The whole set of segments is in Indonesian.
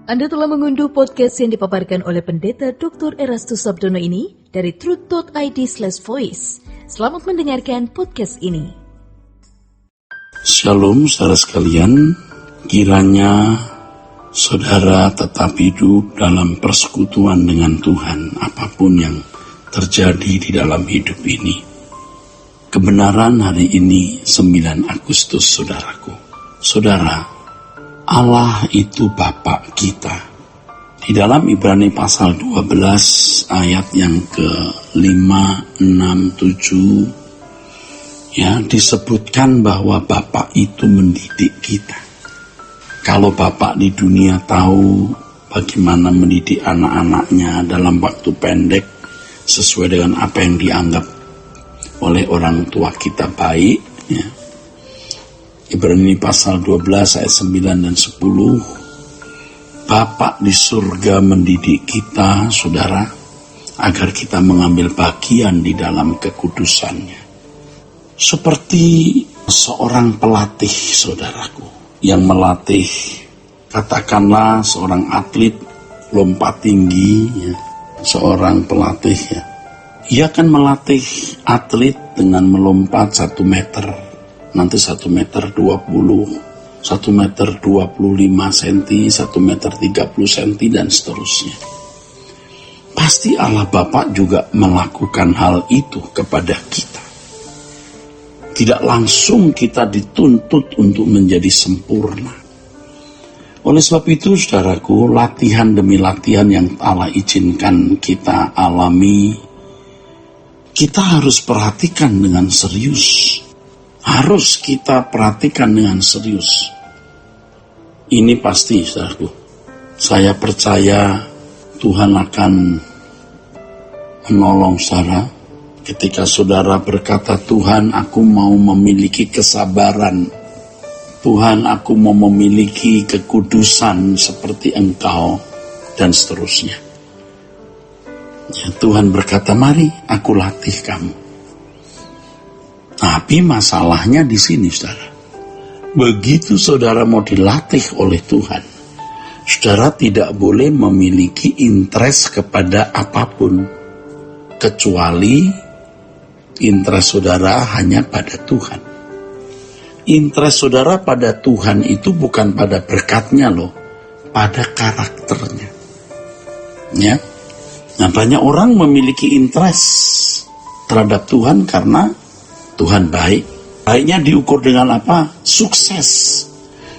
Anda telah mengunduh podcast yang dipaparkan oleh Pendeta Dr. Erastus Sabdono ini dari truth.id/voice. Selamat mendengarkan podcast ini. Shalom saudara sekalian, kiranya saudara tetap hidup dalam persekutuan dengan Tuhan apapun yang terjadi di dalam hidup ini. Kebenaran hari ini 9 Agustus saudaraku. Saudara, Allah itu Bapa kita. Di dalam Ibrani pasal 12 ayat yang ke-5, 6, 7 ya, disebutkan bahwa Bapa itu mendidik kita. Kalau Bapa di dunia tahu bagaimana mendidik anak-anaknya dalam waktu pendek sesuai dengan apa yang dianggap oleh orang tua kita baik, ya. Ibrani pasal 12 ayat 9 dan 10. Bapa di surga mendidik kita, saudara, agar kita mengambil bagian di dalam kekudusannya. Seperti seorang pelatih, saudaraku, yang melatih, katakanlah seorang atlet lompat tinggi, ya, seorang pelatih, ya. Ia akan melatih atlet dengan melompat 1 meter. Nanti 1 meter 20, 1 meter 25 cm, 1 meter 30 cm, dan seterusnya. Pasti Allah Bapa juga melakukan hal itu kepada kita. Tidak langsung kita dituntut untuk menjadi sempurna. Oleh sebab itu, saudaraku, latihan demi latihan yang Allah izinkan kita alami, kita harus perhatikan dengan serius. Harus kita perhatikan dengan serius. Ini pasti, saudaraku. Saya percaya Tuhan akan menolong saudara ketika saudara berkata, Tuhan, aku mau memiliki kesabaran. Tuhan, aku mau memiliki kekudusan seperti Engkau, dan seterusnya. Ya, Tuhan berkata, mari aku latih kamu. Tapi masalahnya di sini, saudara. Begitu saudara mau dilatih oleh Tuhan, saudara tidak boleh memiliki interest kepada apapun, kecuali interest saudara hanya pada Tuhan. Interest saudara pada Tuhan itu bukan pada berkatnya loh, pada karakternya. Ya. Nah, banyak orang memiliki interest terhadap Tuhan karena Tuhan baik. Baiknya diukur dengan apa? Sukses.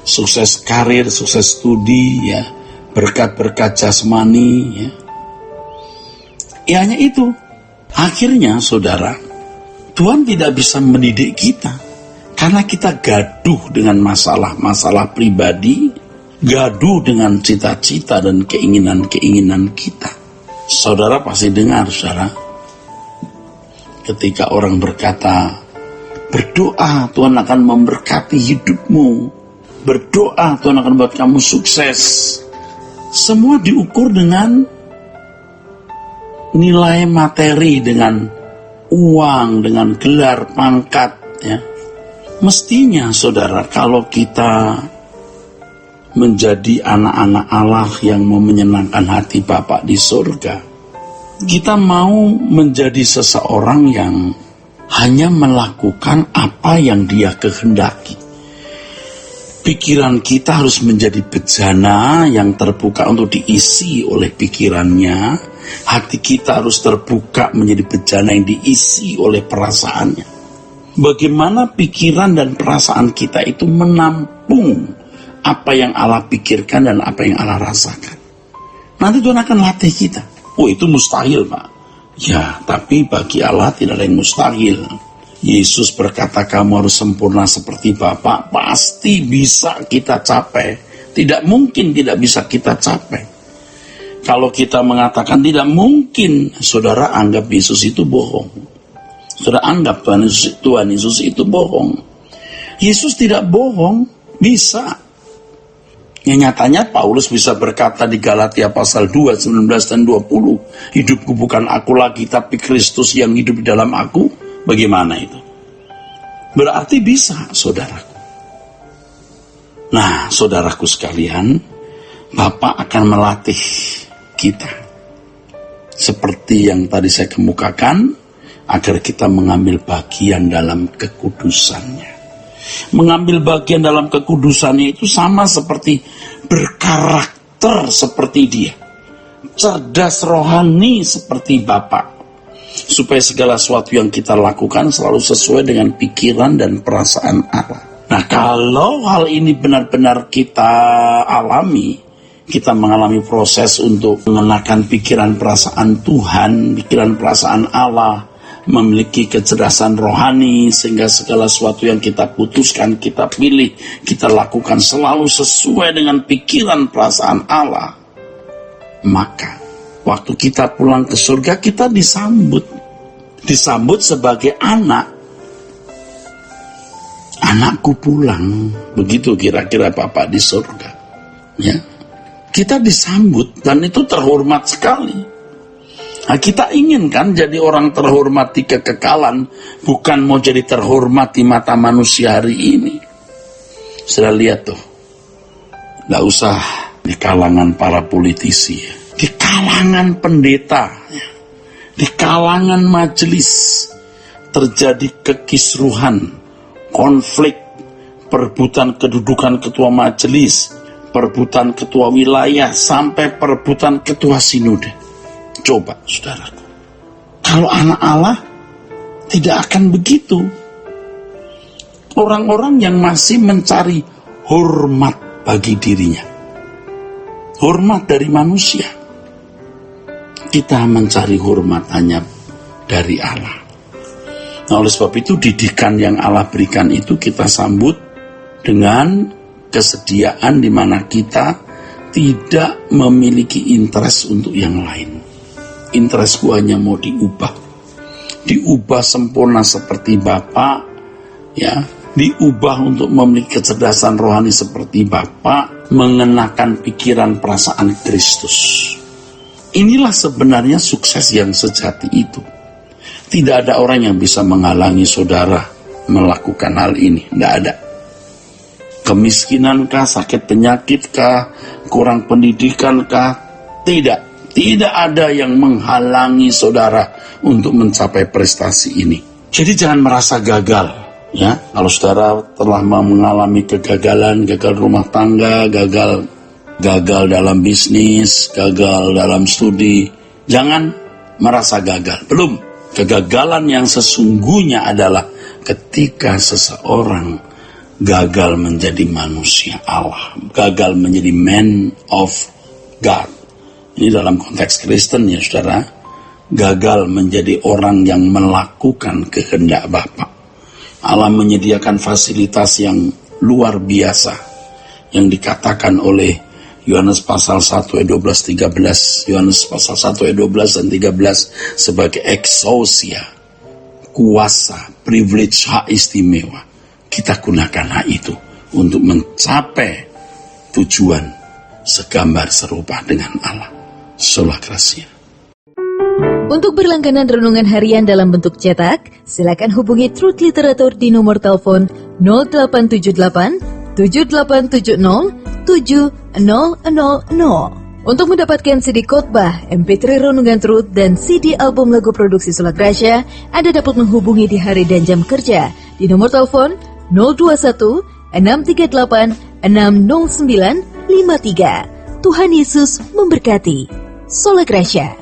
Sukses karir, sukses studi, ya. Berkat-berkat jasmani, ya. Ya, hanya itu. Akhirnya, saudara, Tuhan tidak bisa mendidik kita. Karena kita gaduh dengan masalah-masalah pribadi, gaduh dengan cita-cita dan keinginan-keinginan kita. Saudara pasti dengar, saudara, ketika orang berkata, berdoa Tuhan akan memberkati hidupmu, berdoa Tuhan akan membuat kamu sukses. Semua diukur dengan nilai materi, dengan uang, dengan gelar, pangkat, ya. Mestinya, saudara, kalau kita menjadi anak-anak Allah yang mau menyenangkan hati Bapa di surga, kita mau menjadi seseorang yang hanya melakukan apa yang Dia kehendaki. Pikiran kita harus menjadi bejana yang terbuka untuk diisi oleh pikirannya. Hati kita harus terbuka menjadi bejana yang diisi oleh perasaannya. Bagaimana pikiran dan perasaan kita itu menampung apa yang Allah pikirkan dan apa yang Allah rasakan. Nanti Tuhan akan latih kita. Oh, itu mustahil, Pak. Ya, tapi bagi Allah tidak ada yang mustahil. Yesus berkata, kamu harus sempurna seperti Bapa. Pasti bisa kita capai. Tidak mungkin tidak bisa kita capai. Kalau kita mengatakan tidak mungkin, saudara anggap Yesus itu bohong. Saudara anggap Tuhan Yesus itu bohong. Yesus tidak bohong, bisa. Yang nyatanya Paulus bisa berkata di Galatia pasal 2, 19 dan 20. Hidupku bukan aku lagi, tapi Kristus yang hidup di dalam aku. Bagaimana itu? Berarti bisa, saudaraku. Nah, saudaraku sekalian, Bapa akan melatih kita. Seperti yang tadi saya kemukakan, agar kita mengambil bagian dalam kekudusannya. Mengambil bagian dalam kekudusannya itu sama seperti berkarakter seperti dia. Cerdas rohani seperti Bapa. Supaya segala sesuatu yang kita lakukan selalu sesuai dengan pikiran dan perasaan Allah. Nah, kalau hal ini benar-benar kita alami, kita mengalami proses untuk mengenakan pikiran perasaan Tuhan, pikiran perasaan Allah, memiliki kecerdasan rohani, sehingga segala sesuatu yang kita putuskan, kita pilih, kita lakukan selalu sesuai dengan pikiran perasaan Allah. Maka waktu kita pulang ke surga, kita disambut sebagai anak. Anakku pulang, begitu kira-kira Bapak di surga. Ya, kita disambut dan itu terhormat sekali. Nah, kita ingin kan jadi orang terhormat di kekekalan, bukan mau jadi terhormat di mata manusia hari ini. Sudah lihat tuh, nggak usah di kalangan para politisi, ya. Di kalangan pendeta, ya. Di kalangan majelis terjadi kekisruhan, konflik, perebutan kedudukan ketua majelis, perebutan ketua wilayah, sampai perebutan ketua sinode. Coba, saudaraku, kalau anak Allah tidak akan begitu. Orang-orang yang masih mencari hormat bagi dirinya, hormat dari manusia. Kita mencari hormat hanya dari Allah. Nah, oleh sebab itu didikan yang Allah berikan itu kita sambut dengan kesediaan di mana kita tidak memiliki interest untuk yang lain. Interestku hanya mau diubah sempurna seperti Bapa, ya, diubah untuk memiliki kecerdasan rohani seperti Bapa, mengenakan pikiran perasaan Kristus. Inilah sebenarnya sukses yang sejati itu. Tidak ada orang yang bisa menghalangi saudara melakukan hal ini. Tidak ada. Kemiskinankah, sakit penyakitkah, kurang pendidikankah? Tidak. Tidak ada yang menghalangi saudara untuk mencapai prestasi ini. Jadi jangan merasa gagal. Ya, kalau saudara telah mengalami kegagalan, gagal rumah tangga, gagal dalam bisnis, gagal dalam studi, jangan merasa gagal. Belum. Kegagalan yang sesungguhnya adalah ketika seseorang gagal menjadi manusia Allah, gagal menjadi man of God. Ini dalam konteks Kristen ya saudara, gagal menjadi orang yang melakukan kehendak Bapa. Allah menyediakan fasilitas yang luar biasa yang dikatakan oleh Yohanes pasal 1 ayat 12-13, Yohanes pasal 1 ayat 12 dan 13 sebagai exousia, kuasa, privilege, hak istimewa. Kita gunakan hak itu untuk mencapai tujuan segambar serupa dengan Allah. Sola Gracia. Untuk berlangganan renungan harian dalam bentuk cetak, silakan hubungi Truth Literatur di nomor telepon 0878 7870 7000. Untuk mendapatkan CD khotbah, MP3 renungan Truth, dan CD album lagu produksi Sola Gracia, Anda dapat menghubungi di hari dan jam kerja di nomor telepon 021 638 60953. Tuhan Yesus memberkati. Sola Gracia.